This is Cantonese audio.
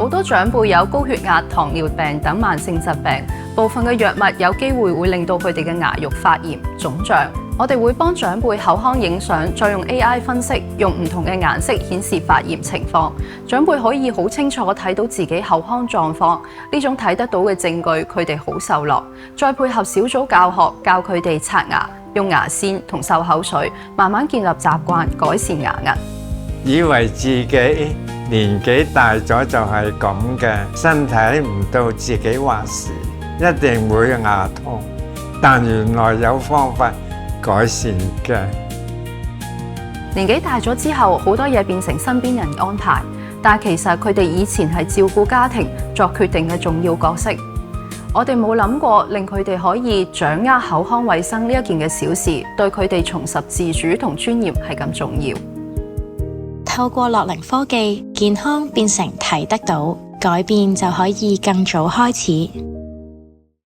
好多長輩有高血壓、糖尿病等慢性疾病，部分嘅藥物有機會令到佢哋嘅牙肉發炎、腫脹。我哋會幫長輩口腔影相，再用 AI 分析，用唔同嘅顏色顯示發炎情況。長輩可以好清楚睇到自己口腔狀況，呢種睇得到嘅證據，佢哋好受落。再配合小組教學，教佢哋刷牙、用牙線同漱口水，慢慢建立習慣，改善牙齦。以為自己年紀大咗就係咁嘅，身體唔到自己話事，一定會牙痛。但原來有方法改善嘅。年紀大咗之後，好多嘢變成身邊人安排，但其實佢哋以前係照顧家庭、作決定嘅重要角色。我哋冇諗過令佢哋可以掌握口腔衛生呢一件嘅小事，對佢哋重拾自主同專業係咁重要。透過樂齡科技，健康變成睇得到，改變就可以更早開始。